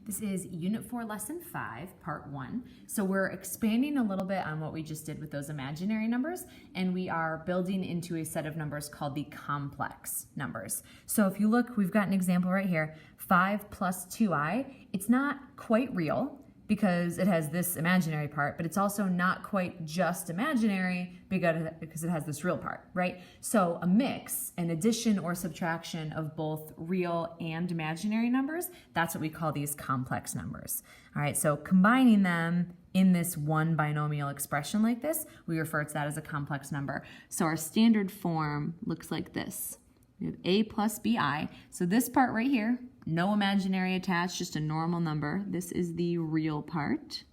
This is Unit 4, Lesson 5, Part 1. So we're expanding a little bit on what we just did with those imaginary numbers, and we are building into a set of numbers called the complex numbers. So if you look, we've got an example right here, 5 plus 2i. It's not quite real because it has this imaginary part, but it's also not quite just imaginary because it has this real part, right? So a mix, an addition or subtraction of both real and imaginary numbers, that's what we call these complex numbers. All right, so combining them in this one binomial expression like this, we refer to that as a complex number. So our standard form looks like this. We have a plus bi. So this part right here, no imaginary attached, just a normal number. This is the real part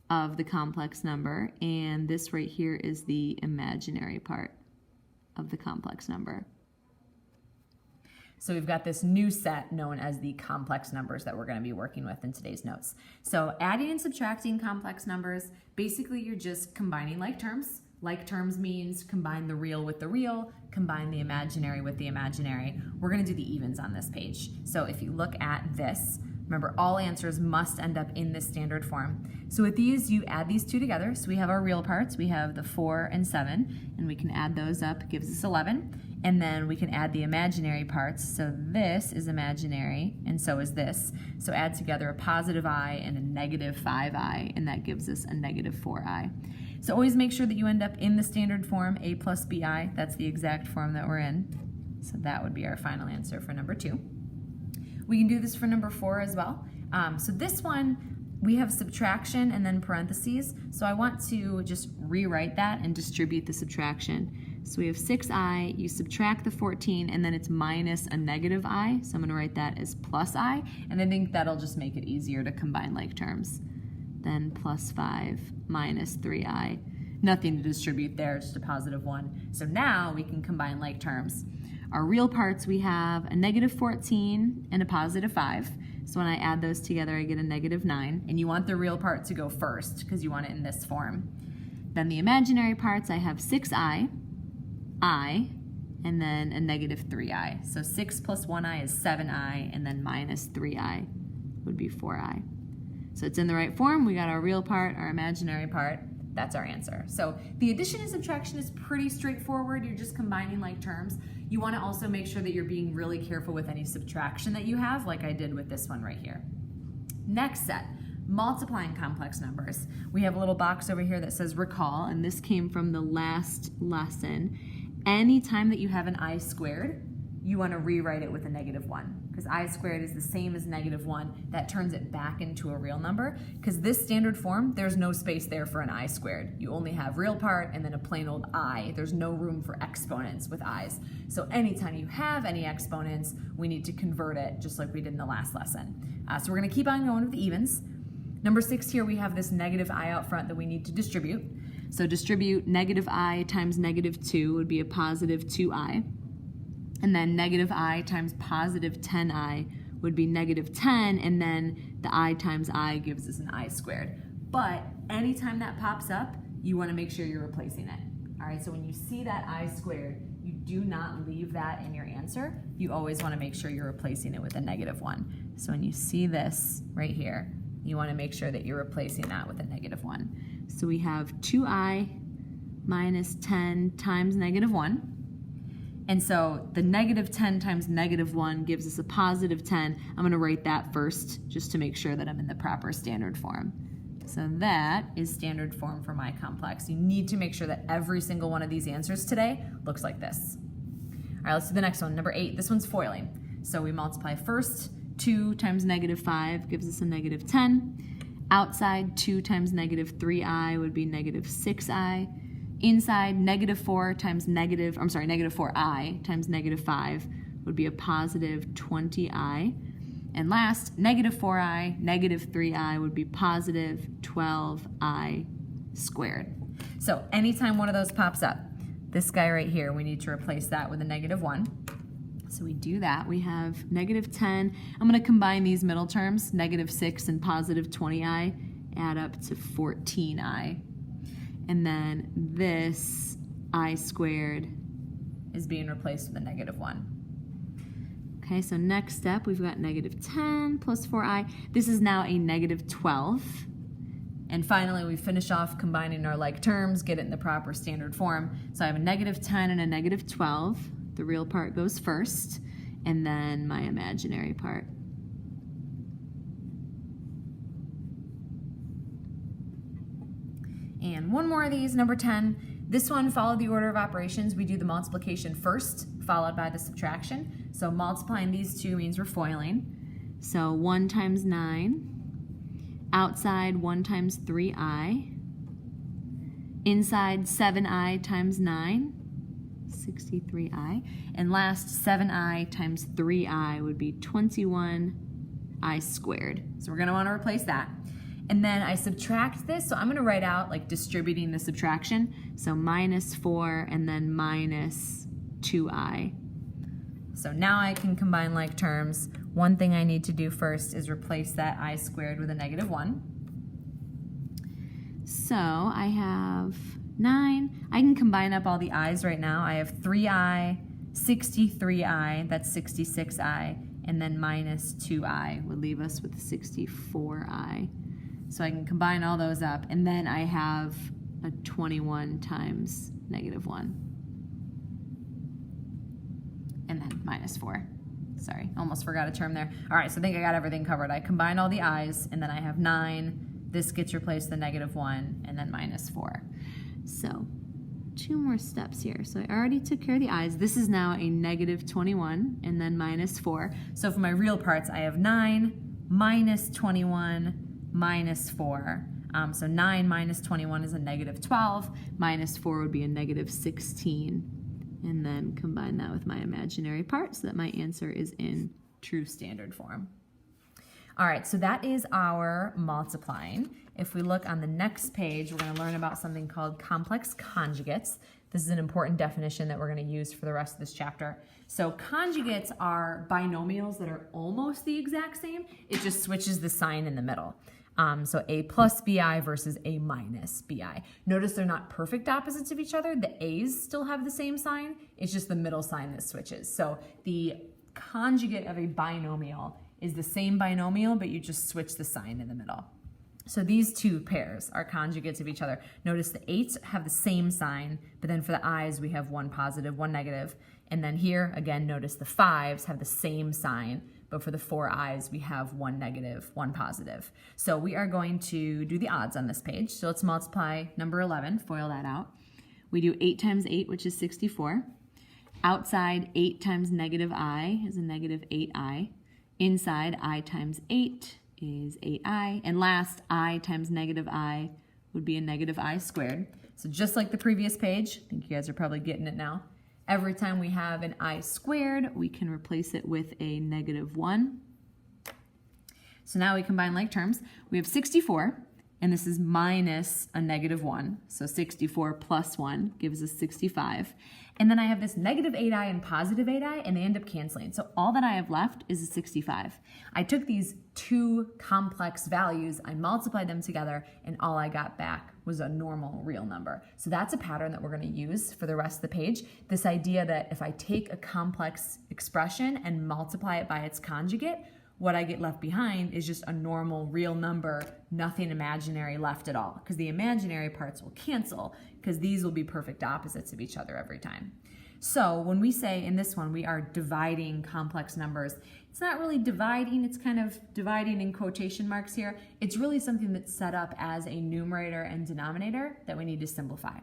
of the complex number, and this right here is the imaginary part of the complex number. So we've got this new set known as the complex numbers that we're going to be working with in today's notes. So adding and subtracting complex numbers, basically you're just combining like terms. Like terms means combine the real with the real, combine the imaginary with the imaginary. We're going to do the evens on this page. So if you look at this, remember all answers must end up in this standard form. So with these, you add these two together. So we have our real parts. We have the 4 and 7, and we can add those up. It gives us 11. And then we can add the imaginary parts. So this is imaginary, and so is this. So add together a positive I and a negative 5i, and that gives us a negative 4i. So always make sure that you end up in the standard form, a plus bi. That's the exact form that we're in. So that would be our final answer for number 2. We can do this for number 4 as well. So this one, we have subtraction and then parentheses. So I want to just rewrite that and distribute the subtraction. So we have 6i, you subtract the 14, and then it's minus a negative I. So I'm going to write that as plus I, and I think that'll just make it easier to combine like terms. Then plus 5 minus 3i. Nothing to distribute there, just a positive 1. So now we can combine like terms. Our real parts, we have a negative 14 and a positive 5. So when I add those together, I get a negative 9. And you want the real part to go first because you want it in this form. Then the imaginary parts, I have 6i, I, and then a negative 3i. So 6 plus 1i is 7i, and then minus 3i would be 4i. So it's in the right form. We got our real part, our imaginary part. That's our answer. So the addition and subtraction is pretty straightforward. You're just combining like terms. You want to also make sure that you're being really careful with any subtraction that you have, like I did with this one right here. Next set, multiplying complex numbers. We have a little box over here that says recall, and this came from the last lesson. Anytime that you have an I squared, you want to rewrite it with a negative 1, because I squared is the same as negative 1. That turns it back into a real number, because this standard form, there's no space there for an I squared. You only have real part and then a plain old I. There's no room for exponents with I's. So anytime you have any exponents, we need to convert it just like we did in the last lesson. So we're going to keep on going with the evens. Number 6 here, we have this negative I out front that we need to distribute. So distribute negative I times negative 2 would be a positive 2i. And then negative I times positive 10i would be negative 10, and then the I times I gives us an I squared. But anytime that pops up, you want to make sure you're replacing it. All right, so when you see that I squared, you do not leave that in your answer. You always want to make sure you're replacing it with a negative 1. So when you see this right here, you want to make sure that you're replacing that with a negative 1. So we have 2i minus 10 times negative 1. And so the negative 10 times negative 1 gives us a positive 10. I'm going to write that first just to make sure that I'm in the proper standard form. So that is standard form for my complex. You need to make sure that every single one of these answers today looks like this. All right, let's do the next one. Number 8, this one's foiling. So we multiply first. 2 times negative 5 gives us a negative 10. Outside, 2 times negative 3i would be negative 6i. Inside, negative 4i times negative 5 would be a positive 20i. And last, negative 4i, negative 3i would be positive 12i squared. So anytime one of those pops up, this guy right here, we need to replace that with a negative 1. So we do that. We have negative 10. I'm going to combine these middle terms, negative 6 and positive 20i, add up to 14i. And then this I squared is being replaced with a negative 1. Okay, so next step, we've got negative 10 plus 4i. This is now a negative 12. And finally, we finish off combining our like terms, get it in the proper standard form. So I have a negative 10 and a negative 12. The real part goes first, and then my imaginary part. And one more of these, number 10. This one, follow the order of operations. We do the multiplication first, followed by the subtraction. So multiplying these two means we're foiling. So 1 times 9. Outside 1 times 3i. Inside 7i times 9, 63i. And last 7i times 3i would be 21i squared. So we're going to want to replace that. And then I subtract this, so I'm going to write out like distributing the subtraction. So minus 4 and then minus 2i. So now I can combine like terms. One thing I need to do first is replace that I squared with a negative 1. So I have 9. I can combine up all the i's right now. I have 3i, 63i, that's 66i, and then minus 2i would leave us with 64i. So I can combine all those up, and then I have a 21 times negative 1. And then minus 4. Sorry, almost forgot a term there. All right, so I think I got everything covered. I combine all the i's, and then I have 9. This gets replaced with the negative 1, and then minus 4. So 2 more steps here. So I already took care of the i's. This is now a negative 21, and then minus 4. So for my real parts, I have 9 minus 21 minus 4. So 9 minus 21 is a negative 12. Minus 4 would be a negative 16. And then combine that with my imaginary part so that my answer is in true standard form. All right, so that is our multiplying. If we look on the next page, we're going to learn about something called complex conjugates. This is an important definition that we're going to use for the rest of this chapter. So conjugates are binomials that are almost the exact same. It just switches the sign in the middle. So a plus bi versus a minus bi. Notice they're not perfect opposites of each other. The a's still have the same sign. It's just the middle sign that switches. So the conjugate of a binomial is the same binomial, but you just switch the sign in the middle. So these two pairs are conjugates of each other. Notice the 8's have the same sign, but then for the i's we have 1 positive, 1 negative. And then here, again, notice the 5's have the same sign, but for the 4 i's we have 1 negative, 1 positive. So we are going to do the odds on this page. So let's multiply number 11, FOIL that out. We do 8 times 8, which is 64. Outside 8 times negative I is a negative 8i. Inside I times 8 is 8i. And last, I times negative I would be a negative I squared. So just like the previous page, I think you guys are probably getting it now. Every time we have an I squared, we can replace it with a negative 1. So now we combine like terms. We have 64, and this is minus a negative 1. So 64 plus 1 gives us 65. And then I have this negative 8i and positive 8i, and they end up canceling. So all that I have left is a 65. I took these two complex values, I multiplied them together, and all I got back was a normal real number. So that's a pattern that we're going to use for the rest of the page. This idea that if I take a complex expression and multiply it by its conjugate, what I get left behind is just a normal real number, nothing imaginary left at all, because the imaginary parts will cancel, because these will be perfect opposites of each other every time. So when we say in this one we are dividing complex numbers, it's not really dividing, it's kind of dividing in quotation marks here. It's really something that's set up as a numerator and denominator that we need to simplify.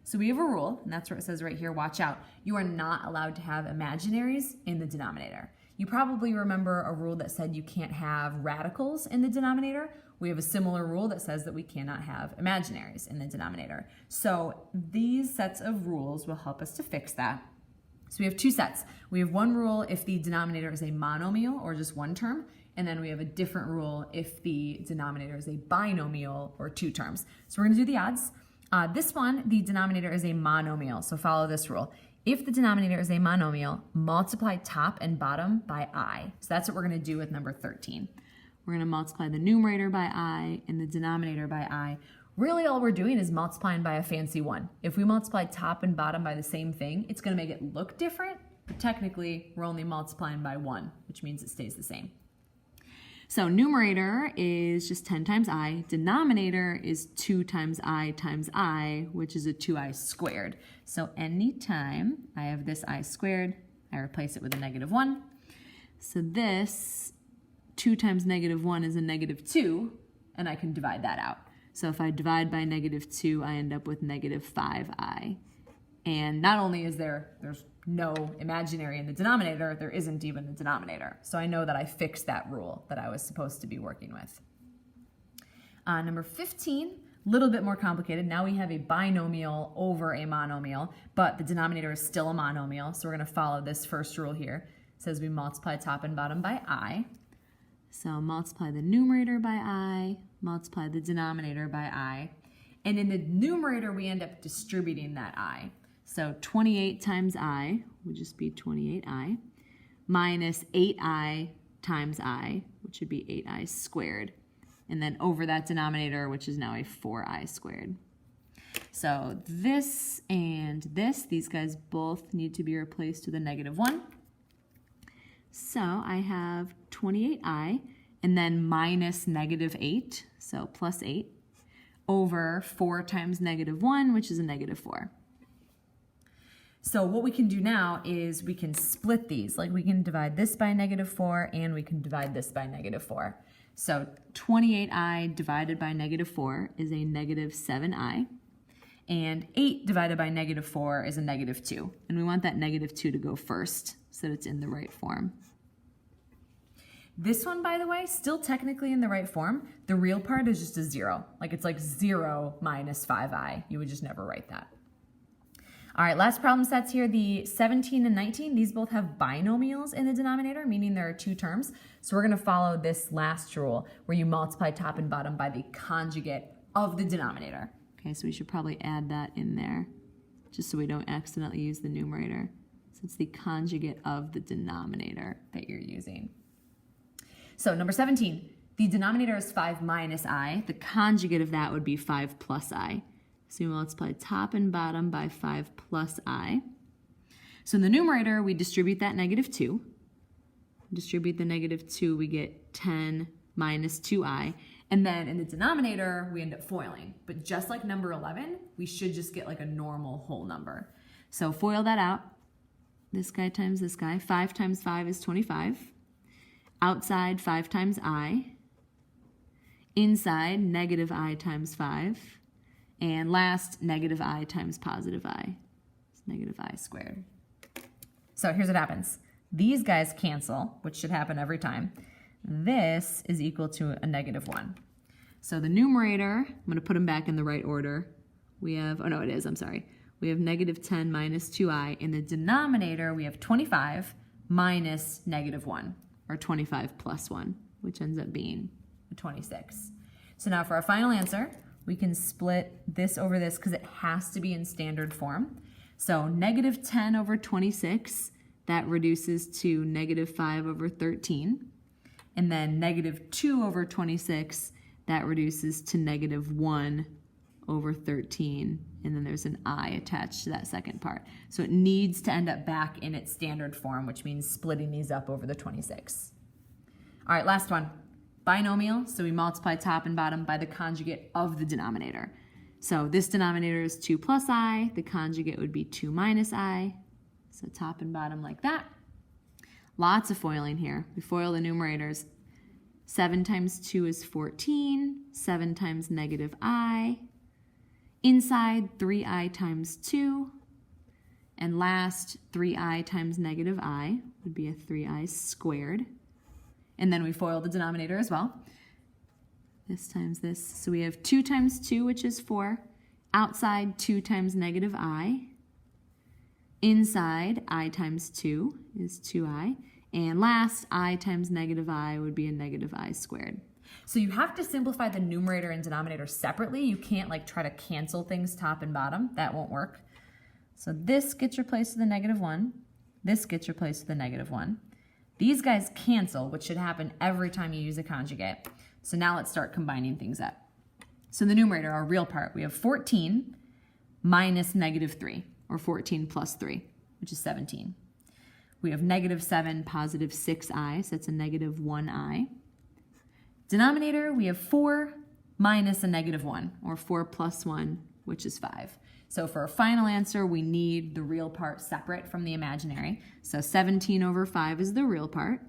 So we have a rule, and that's where it says right here, watch out. You are not allowed to have imaginaries in the denominator. You probably remember a rule that said you can't have radicals in the denominator. We have a similar rule that says that we cannot have imaginaries in the denominator. So these sets of rules will help us to fix that. So we have two sets. We have one rule if the denominator is a monomial or just one term, and then we have a different rule if the denominator is a binomial or two terms. So we're going to do the odds. This one, the denominator is a monomial, so follow this rule. If the denominator is a monomial, multiply top and bottom by I. So that's what we're going to do with number 13. We're going to multiply the numerator by I and the denominator by I. Really all we're doing is multiplying by a fancy one. If we multiply top and bottom by the same thing, it's going to make it look different, but technically we're only multiplying by 1, which means it stays the same. So numerator is just 10 times I. Denominator is 2 times I, which is a 2I squared. So anytime I have this I squared, I replace it with a negative 1. So this 2 times negative 1 is a negative 2, and I can divide that out. So if I divide by negative 2, I end up with negative 5I. And not only is there's no imaginary in the denominator, there isn't even a denominator. So I know that I fixed that rule that I was supposed to be working with. Number 15, a little bit more complicated. Now we have a binomial over a monomial, but the denominator is still a monomial. So we're going to follow this first rule here. It says we multiply top and bottom by I. So multiply the numerator by I, multiply the denominator by I. And in the numerator, we end up distributing that I. So 28 times I would just be 28I, minus 8I times I, which would be 8I squared. And then over that denominator, which is now a 4I squared. So this and this, these guys both need to be replaced with a negative 1. So I have 28I, and then minus negative 8, so plus 8, over 4 times negative 1, which is a negative 4. So what we can do now is we can split these. Like we can divide this by negative 4 and we can divide this by negative 4. So 28I divided by negative 4 is a negative 7I. And 8 divided by negative 4 is a negative 2. And we want that negative 2 to go first so that it's in the right form. This one, by the way, still technically in the right form. The real part is just a 0. Like it's like 0 minus 5I. You would just never write that. All right, last problem sets here, the 17 and 19, these both have binomials in the denominator, meaning there are 2 terms. So we're gonna follow this last rule where you multiply top and bottom by the conjugate of the denominator. Okay, so we should probably add that in there just so we don't accidentally use the numerator. So it's the conjugate of the denominator that you're using. So number 17, the denominator is 5 minus I. The conjugate of that would be 5 plus I. So we multiply top and bottom by 5 plus I. So in the numerator, we distribute that negative 2. Distribute the negative 2, we get 10 minus 2I. And then in the denominator, we end up foiling. But just like number 11, we should just get like a normal whole number. So FOIL that out. This guy times this guy. 5 times 5 is 25. Outside, 5 times I. Inside, negative I times 5. And last, negative I times positive I. It's negative I squared. So here's what happens. These guys cancel, which should happen every time. This is equal to a negative 1. So the numerator, I'm going to put them back in the right order. We have, oh no, it is, I'm sorry. We have negative 10 minus 2I. In the denominator, we have 25 minus negative 1, or 25 plus 1, which ends up being 26. So now for our final answer, we can split this over this because it has to be in standard form. So negative 10 over 26, that reduces to negative 5 over 13. And then negative 2 over 26, that reduces to negative 1 over 13. And then there's an I attached to that second part. So it needs to end up back in its standard form, which means splitting these up over the 26. All right, last one. Binomial, so we multiply top and bottom by the conjugate of the denominator. So this denominator is 2 plus I, the conjugate would be 2 minus I, so top and bottom like that. Lots of foiling here. We foil the numerators. 7 times 2 is 14, 7 times negative I. Inside, 3I times 2. And last, 3I times negative I would be a 3I squared. And then we FOIL the denominator as well. This times this. So we have 2 times 2, which is 4. Outside, 2 times negative I. Inside, I times 2 is 2I. And last, I times negative I would be a negative I squared. So you have to simplify the numerator and denominator separately. You can't like try to cancel things top and bottom. That won't work. So this gets replaced with a negative 1. This gets replaced with a negative 1. These guys cancel, which should happen every time you use a conjugate. So now let's start combining things up. So the numerator, our real part, we have 14 minus negative 3, or 14 plus 3, which is 17. We have -7, positive 6i, so that's a -1i. Denominator, we have 4 minus a -1, or 4 plus 1, which is 5. So for our final answer, we need the real part separate from the imaginary. So 17 over 5 is the real part.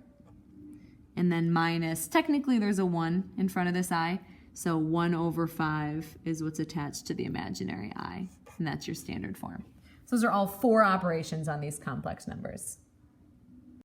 And then minus, technically there's a 1 in front of this I, so 1 over 5 is what's attached to the imaginary I, and that's your standard form. So those are all 4 operations on these complex numbers.